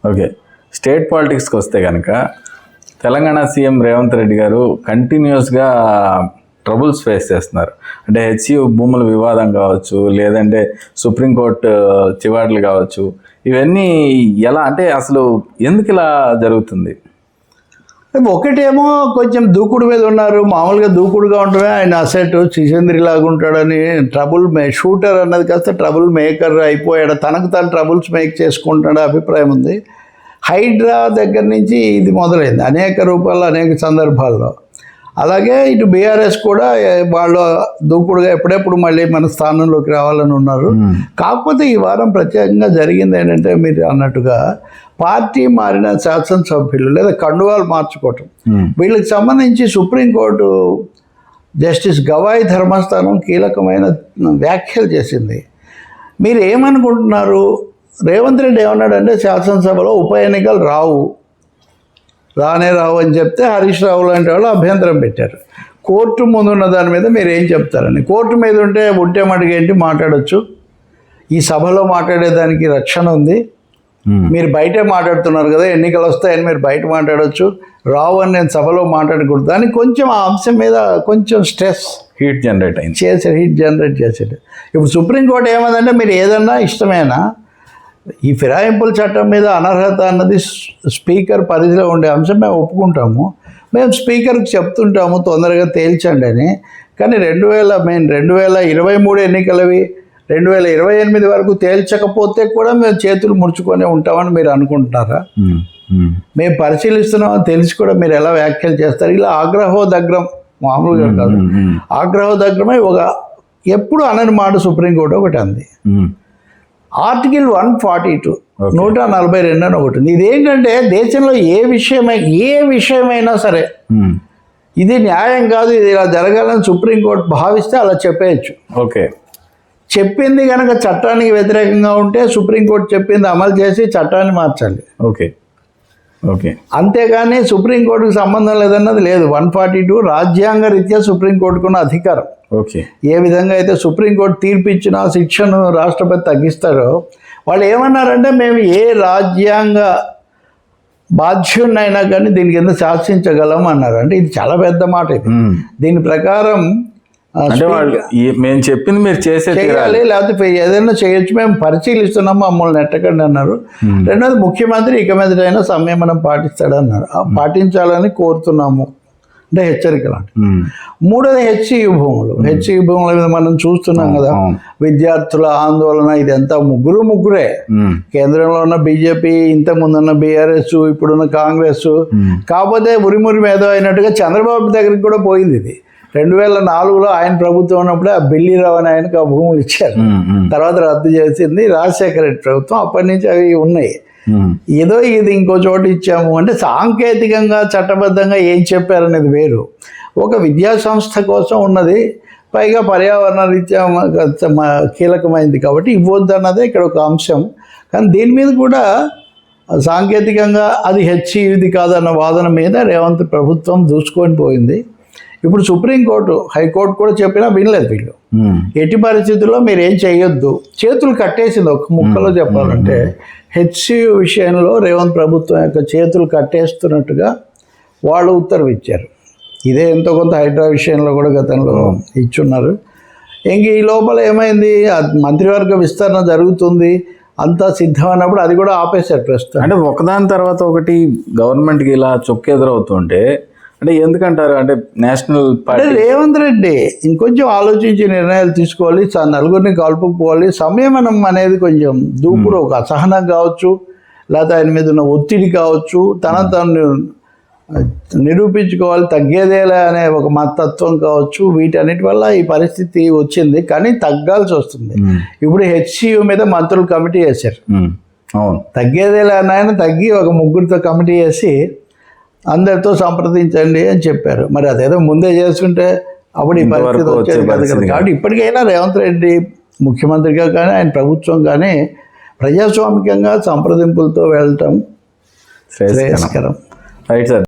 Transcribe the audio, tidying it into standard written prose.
Okay, state పాలిటిక్స్కి వస్తే కనుక Telangana CM Revanth Reddy గారు కంటిన్యూస్గా ట్రబుల్స్ ఫేస్ చేస్తున్నారు. అంటే హెచ్సియు భూముల వివాదం కావచ్చు, లేదంటే సుప్రీంకోర్టు చివాట్లు కావచ్చు, ఇవన్నీ ఎలా అంటే అసలు ఎందుకు ఇలా జరుగుతుంది? ఒకటేమో కొంచెం దూకుడు మీద ఉన్నారు, మామూలుగా దూకుడుగా ఉంటమే ఆయన అసెట్ చిసేంద్రిలాగా ఉంటాడని షూటర్ అన్నది కాస్త ట్రబుల్ మేకర్ అయిపోయాడు, తనకు తను ట్రబుల్స్ మేక్ చేసుకుంటాడు అభిప్రాయం ఉంది. హైడ్రా దగ్గర నుంచి ఇది మొదలైంది అనేక రూపాల్లో అనేక సందర్భాల్లో. అలాగే ఇటు బీఆర్ఎస్ కూడా వాళ్ళు దూకుడుగా ఎప్పుడెప్పుడు మళ్ళీ మన స్థానంలోకి రావాలని ఉన్నారు. కాకపోతే ఈ వారం ప్రత్యేకంగా జరిగింది ఏంటంటే మీరు అన్నట్టుగా పార్టీ మారిన శాసనసభ్యులు లేదా కండువాలు మార్చుకోవటం, వీళ్ళకి సంబంధించి సుప్రీంకోర్టు జస్టిస్ గవాయి ధర్మస్థానం కీలకమైన వ్యాఖ్యలు చేసింది. మీరు ఏమనుకుంటున్నారు? రేవంత్ రెడ్డి ఏమన్నాడంటే శాసనసభలో ఉప ఎన్నికలు రానే రావు అని చెప్తే హరీష్ రావు లాంటి వాళ్ళు అభ్యంతరం పెట్టారు. కోర్టు ముందున్న దాని మీద మీరు ఏం చెప్తారని. కోర్టు మీద ఉంటే మటుకేంటి మాట్లాడచ్చు, ఈ సభలో మాట్లాడేదానికి రక్షణ ఉంది, మీరు బయటే మాట్లాడుతున్నారు కదా, ఎన్నికలు వస్తాయని మీరు బయట మాట్లాడవచ్చు, రావు అని నేను సభలో మాట్లాడకూడదు అని కొంచెం ఆ అంశం మీద కొంచెం స్ట్రెస్ హీట్ జనరేట్ చేసాడు. ఇప్పుడు సుప్రీంకోర్టు ఏమందంటే మీరు ఏదన్నా ఇష్టమేనా, ఈ ఫిరాయింపుల చట్టం మీద అనర్హత అన్నది స్పీకర్ పరిధిలో ఉండే అంశం మేము ఒప్పుకుంటాము, మేము స్పీకర్కి చెప్తుంటాము తొందరగా తేల్చండి అని. కానీ 2023 ఎన్నికలవి 2028 వరకు తేల్చకపోతే కూడా మేము చేతులు ముడుచుకొని ఉంటామని మీరు అనుకుంటున్నారా? మేము పరిశీలిస్తున్నామని తెలిసి కూడా మీరు ఎలా వ్యాఖ్యలు చేస్తారు? ఇలా ఆగ్రహోదగ్రం, మామూలుగా కాదు, ఆగ్రహోదగ్రమై ఎప్పుడు అనని మాట సుప్రీంకోర్టు ఒకటి అంది. ఆర్టికల్ 142 142 అని ఒకటి ఉంది. ఇదేంటంటే దేశంలో ఏ విషయమైనా సరే ఇది న్యాయం కాదు, ఇది ఇలా జరగాలని సుప్రీంకోర్టు భావిస్తే అలా చెప్పేయచ్చు. ఓకే, చెప్పింది కనుక చట్టానికి వ్యతిరేకంగా ఉంటే సుప్రీంకోర్టు చెప్పింది అమలు చేసి చట్టాన్ని మార్చాలి. ఓకే, అంతేగాని సుప్రీంకోర్టుకు సంబంధం లేదన్నది లేదు. 142 రాజ్యాంగ రీత్యా సుప్రీంకోర్టుకున్న అధికారం. ఓకే, ఏ విధంగా అయితే సుప్రీంకోర్టు తీర్పు ఇచ్చిన శిక్షను రాష్ట్రపతి తగ్గిస్తారో, వాళ్ళు ఏమన్నారంటే మేము ఏ రాజ్యాంగ బాధ్యున్నైనా కానీ దీని కింద శాసించగలం అన్నారు. అంటే ఇది చాలా పెద్ద మాట. ఇది దీని ప్రకారం మేము చెప్పింది మీరు చేయాలి, లేకపోతే ఏదైనా చేయొచ్చు, మేము పరిశీలిస్తున్నాం, మమ్మల్ని నెట్టకండి అన్నారు. రెండోది ముఖ్యమంత్రి ఇక మీదటైనా సంయమనం పాటిస్తాడన్నారు, పాటించాలని కోరుతున్నాము అంటే హెచ్చరిక లాంటి. మూడోది హెచ్సియు భూముల మీద మనం చూస్తున్నాం కదా, విద్యార్థుల ఆందోళన, ఇదంతా ముగ్గురే, కేంద్రంలో ఉన్న బీజేపీ, ఇంతకుముందున్న బీఆర్ఎస్, ఇప్పుడున్న కాంగ్రెస్. కాకపోతే ఉరిమురి మీద అయినట్టుగా చంద్రబాబు దగ్గరికి కూడా పోయింది ఇది. 2004లో ఆయన ప్రభుత్వం ఉన్నప్పుడే ఆ బిల్లీరావు అని ఆయనకు ఆ భూములు ఇచ్చారు, తర్వాత రద్దు చేసింది రాజశేఖర రెడ్డి ప్రభుత్వం. అప్పటి నుంచి అవి ఉన్నాయి. ఏదో ఇది ఇంకో చోట ఇచ్చాము అంటే సాంకేతికంగా చట్టబద్ధంగా ఏం చెప్పారనేది వేరు. ఒక విద్యా సంస్థ కోసం ఉన్నది, పైగా పర్యావరణ రీత్యా కీలకమైంది కాబట్టి ఇవ్వద్దు అన్నదే ఇక్కడ ఒక అంశం. కానీ దీని మీద కూడా సాంకేతికంగా అది హెచ్సియుది కాదన్న వాదన మీద రేవంత్ ప్రభుత్వం దూసుకొని పోయింది. ఇప్పుడు సుప్రీంకోర్టు, హైకోర్టు కూడా చెప్పినా వినలేదు వీళ్ళు. ఎట్టి పరిస్థితుల్లో మీరు ఏం చేయొద్దు, చేతులు కట్టేసింది. ఒక ముక్కలో చెప్పాలంటే హెచ్సియు విషయంలో రేవంత్ ప్రభుత్వం యొక్క చేతులు కట్టేస్తున్నట్టుగా వాళ్ళు ఉత్తర్వు ఇచ్చారు. ఇదే ఎంతో కొంత హైడ్రా విషయంలో కూడా గతంలో ఇచ్చున్నారు. ఇంక ఈ లోపల ఏమైంది, మంత్రివర్గ విస్తరణ జరుగుతుంది, అంతా సిద్ధం అన్నప్పుడు అది కూడా ఆపేశారు ప్రస్తుతం. అంటే ఒకదాని తర్వాత ఒకటి గవర్నమెంట్కి ఇలా చొక్కెదురవుతుంటే అంటే ఎందుకంటారు? అంటే నేషనల్ పార్టీ రేవంత్ రెడ్డి ఇంకొంచెం ఆలోచించి నిర్ణయాలు తీసుకోవాలి, నలుగురిని కలుపుకోవాలి. సంయమనం అనేది కొంచెం దూకుడు, ఒక అసహనం కావచ్చు, లేకపోతే ఆయన మీద ఉన్న ఒత్తిడి కావచ్చు, తను నిరూపించుకోవాలి, తగ్గేదేలే అనే ఒక మతత్వం కావచ్చు, వీటన్నిటి వల్ల ఈ పరిస్థితి వచ్చింది. కానీ తగ్గాల్సి వస్తుంది. ఇప్పుడు హెచ్సియు మీద మంత్రులు కమిటీ వేశారు. అవును, తగ్గేదేలే అని ఆయన తగ్గి ఒక ముగ్గురితో కమిటీ వేసి అందరితో సంప్రదించండి అని చెప్పారు. మరి అదేదో ముందే చేసుకుంటే అప్పుడు ఈ పరిస్థితి వచ్చేది కదా. కాబట్టి ఇప్పటికైనా రేవంత్ రెడ్డి ముఖ్యమంత్రిగా కానీ ఆయన ప్రభుత్వం కానీ ప్రజాస్వామికంగా సంప్రదింపులతో వెళ్ళటం శ్రేయస్కరం. Right sir.